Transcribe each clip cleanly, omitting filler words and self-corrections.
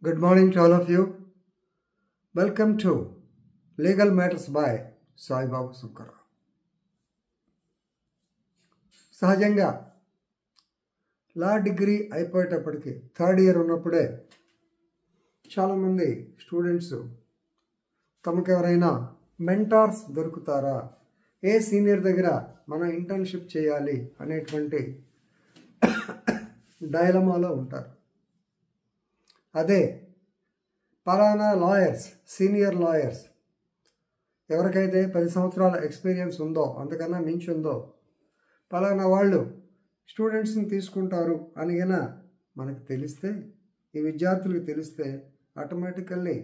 Good morning to all of you. Welcome to Legal Matters by Sai Babu Sukkara. సహజంగా law degree అయిపోయేటప్పటికి third year ఉన్నప్పుడే చాలామంది students తమకు ఎవరైనా mentors దొరుకుతారా, a senior దగ్గర మనం internship చేయాలి అనేటువంటి డైలమాలో ఉంటారు. అదే పలానా లాయర్స్, సీనియర్ లాయర్స్ ఎవరికైతే 10 సంవత్సరాల ఎక్స్పీరియన్స్ ఉందో, అంతకన్నా మించి ఉందో, పలానా వాళ్ళు స్టూడెంట్స్ని తీసుకుంటారు అని గన మనకు తెలిస్తే, ఈ విద్యార్థులకు తెలిస్తే ఆటోమేటికల్లీ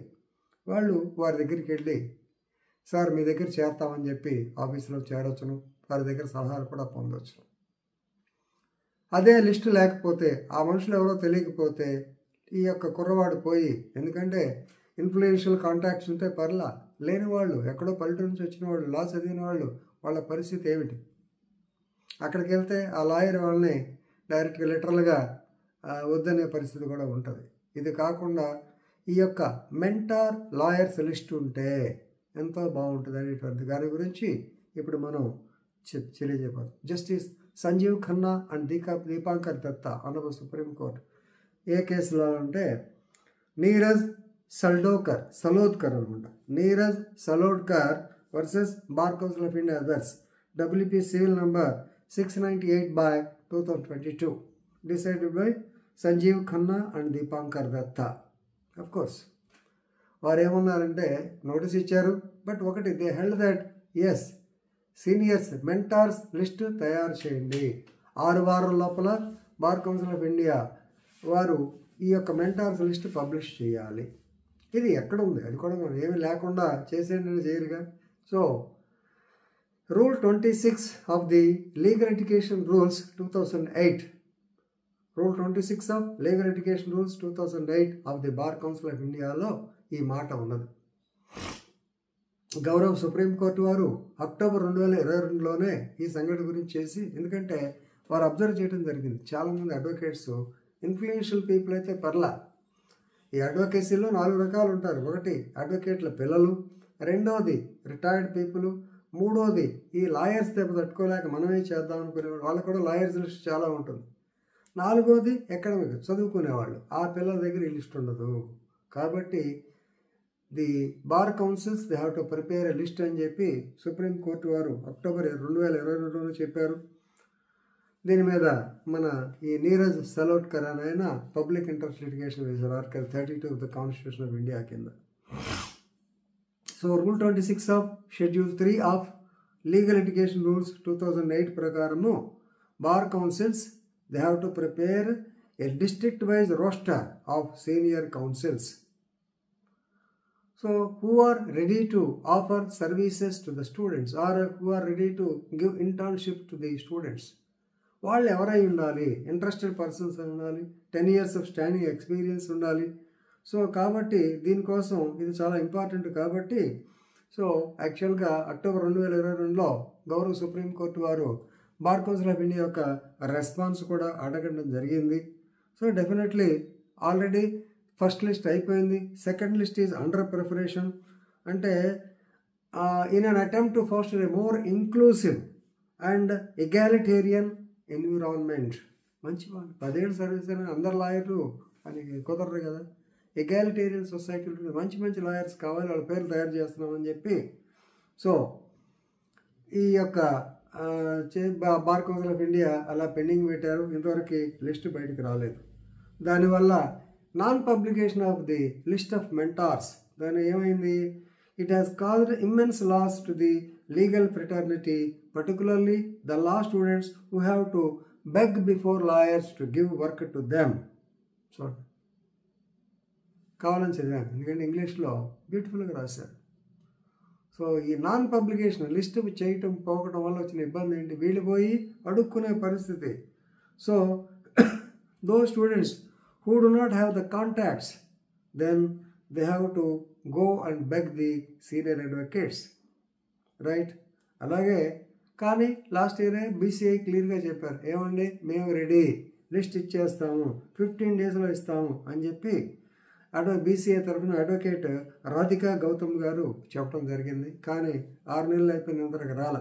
వాళ్ళు వారి దగ్గరికి వెళ్ళి, సార్ మీ దగ్గర చేరతామని చెప్పి ఆఫీసులో చేరవచ్చును, వారి దగ్గర సలహాలు కూడా పొందవచ్చు. అదే లిస్టు లేకపోతే, ఆ మనుషులు ఎవరో తెలియకపోతే ఈ యొక్క కుర్రవాడు పోయి, ఎందుకంటే ఇన్ఫ్లుయెన్షియల్ కాంటాక్ట్స్ ఉంటే పర్లా, లేని వాళ్ళు ఎక్కడో పల్లెటూరు నుంచి వచ్చిన వాళ్ళు, లా చదివిన వాళ్ళు, వాళ్ళ పరిస్థితి ఏమిటి? అక్కడికి వెళ్తే ఆ లాయర్ వాళ్ళని డైరెక్ట్గా లిటరల్గా వద్దనే పరిస్థితి కూడా ఉంటుంది. ఇది కాకుండా ఈ యొక్క మెంటార్ లాయర్స్ లిస్ట్ ఉంటే ఎంతో బాగుంటుంది అనేటువంటి దాని గురించి ఇప్పుడు మనం తెలియజేయబోతున్నాం. Justice Sanjiv Khanna and Dipankar Datta honourable supreme court ఏ కేసులో అంటే నీరజ్ సలోద్కర్ అనమాట. Neeraj Salodkar versus bar council of India others, WP civil number 698/2022, decided by Sanjiv Khanna and Dipankar Datta. Of course వారు ఏమన్నారంటే నోటీస్ ఇచ్చారు, బట్ ఒకటి they held that as seniors mentors list తయారు చేయండి, 6 వారాల లోపల బార్ కౌన్సిల్ ఆఫ్ ఇండియా వారు ఈ యొక్క మెంటార్స్ లిస్ట్ పబ్లిష్ చేయాలి. ఇది ఎక్కడ ఉంది? అది కూడా మనం ఏమీ లేకుండా చేసేది చేయరుగా. So rule 26 of the legal education rules 2008, rule 26 of legal education rules 2008 of the bar council of ఇండియాలో ఈ మాట ఉన్నది. గౌరవ సుప్రీంకోర్టు వారు అక్టోబర్ 2022లోనే ఈ సంఘటన గురించి చేసి, ఎందుకంటే వారు అబ్జర్వ్ చేయడం జరిగింది, చాలామంది అడ్వకేట్స్ ఇన్ఫ్లుయెన్షియల్ పీపుల్ అయితే పర్లా. ఈ అడ్వకేసీలో 4 రకాలు ఉంటారు. ఒకటి అడ్వకేట్ల పిల్లలు, రెండోది రిటైర్డ్ పీపుల్, మూడోది ఈ లాయర్స్ దెబ్బ తట్టుకోలేక మనమే చేద్దాం అనుకునేవాళ్ళు, వాళ్ళకు కూడా లాయర్స్ లిస్ట్ చాలా ఉంటుంది. నాలుగోది అకాడమిక్ చదువుకునేవాళ్ళు, ఆ పిల్లల దగ్గర ఈ లిస్ట్ ఉండదు. కాబట్టి the bar councils they have to prepare a list అని చెప్పి సుప్రీంకోర్టు వారు అక్టోబర్ 2022లో చెప్పారు. దీని మీద మన ఈ నీరజ్ సలోద్కర్ అని ఆయన public interest litigation reserve article 32 of the constitution of India కింద. So rule 26 of schedule 3 of legal education rules 2008 ప్రకారము bar councils they have to prepare a district wise roster of senior counsels. So who are ready to offer services to the students or who are ready to give internship to the students? వాళ్ళు ఎవరై ఉండాలి? Interested persons ఉండాలి, 10 years of standing experience ఉండాలి. So కాబట్టి దీనికోసం ఇది చాలా important. కాబట్టి సో యాక్చువల్గా అక్టోబర్ 2022లో గౌరవ సుప్రీంకోర్టు వారు బార్ కౌన్సిల్ ఆఫ్ ఇండియా యొక్క రెస్పాన్స్ కూడా అడగడం జరిగింది. So definitely already first list అయిపోయింది, second list is under preparation. అంటే in an attempt to foster a more inclusive and egalitarian environment. మంచి వాళ్ళు 10 ఏళ్ళు సర్వీస్ అని అందరు లాయర్లు అని కుదరరు కదా. ఎగాలిటేరియన్ సొసైటీలో మంచి మంచి లాయర్స్ కావాలి, వాళ్ళ పేర్లు తయారు చేస్తున్నామని చెప్పి సో ఈ యొక్క బార్ కౌన్సిల్ ఆఫ్ ఇండియా అలా పెండింగ్ పెట్టారు. ఇంతవరకు లిస్ట్ బయటకు రాలేదు. దానివల్ల non publication of the list of mentors దాని ఏమైంది? It has caused immense loss to the legal fraternity, particularly the law students who have to beg before lawyers to give work to them. So కావాలని చదివాను, ఎందుకంటే ఇంగ్లీష్లో బ్యూటిఫుల్గా రాశారు. So ఈ non publication list చేయటం పోవడం వల్ల వచ్చిన ఇబ్బంది ఏంటి? వీళ్ళు పోయి అడుక్కునే పరిస్థితి. So those students who do not have the contacts, then they have to go and beg the senior advocates, right? అలాగే కానీ లాస్ట్ ఇయరే BCI క్లియర్గా చెప్పారు, ఏమండి మేము రెడీ, లిస్ట్ ఇచ్చేస్తాము, 15 daysలో ఇస్తాము అని చెప్పి బీసీఏ తరఫున అడ్వకేట్ రాధికా గౌతమ్ గారు చెప్పడం జరిగింది. కానీ 6 నెలలు అయిపోయినంతరకు రాల.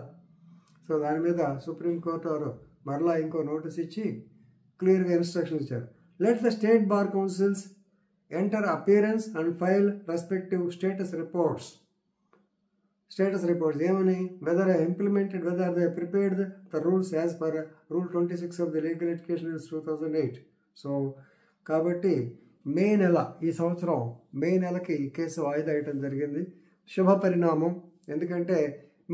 సో దాని మీద సుప్రీంకోర్టు వారు మరలా ఇంకో నోటీస్ ఇచ్చి క్లియర్గా ఇన్స్ట్రక్షన్ ఇచ్చారు. Let the state bar councils enter appearance and file respective status reports ఏమని, whether implemented, whether they prepared the rules as per rule 26 of the legal education 2008. So కాబట్టి మే నెల, ఈ సంవత్సరం మే నెలకి ఈ కేసు వాయిదా వేయడం జరిగింది. శుభ పరిణామం. ఎందుకంటే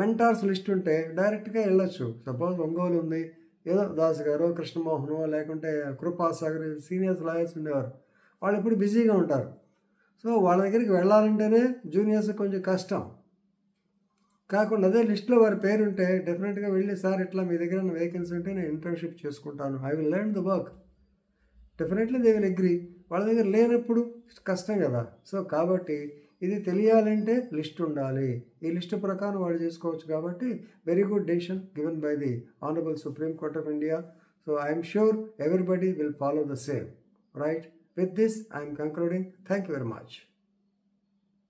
మెంటార్స్ లిస్ట్ ఉంటే డైరెక్ట్గా వెళ్ళొచ్చు. సపోజ్ ఒంగోలు ఉంది, ఏదో దాస్ గారు, కృష్ణమోహనో, లేకుంటే కృపాసాగర్, సీనియర్స్ లాయర్స్ ఉండేవారు. వాళ్ళు ఇప్పుడు బిజీగా ఉంటారు. సో వాళ్ళ దగ్గరికి వెళ్ళాలంటేనే జూనియర్స్ కొంచెం కష్టం. కాకుండా అదే లిస్ట్లో వారి పేరు ఉంటే డెఫినెట్గా వెళ్ళి, సార్ ఇట్లా మీ దగ్గర ఉన్న వేకెన్సీ ఉంటే నేను ఇంటర్న్షిప్ చేసుకుంటాను, I will learn the work, definitely they will agree. వాళ్ళ దగ్గర లేనప్పుడు కష్టం కదా. సో కాబట్టి ఇది తెలియాలంటే లిస్ట్ ఉండాలి. ఈ లిస్టు ప్రకారం వాళ్ళు చేసుకోవచ్చు. కాబట్టి very good decision given by the honourable supreme court of India. So I'm sure everybody will follow the same. Right? With this, I am concluding. Thank you very much.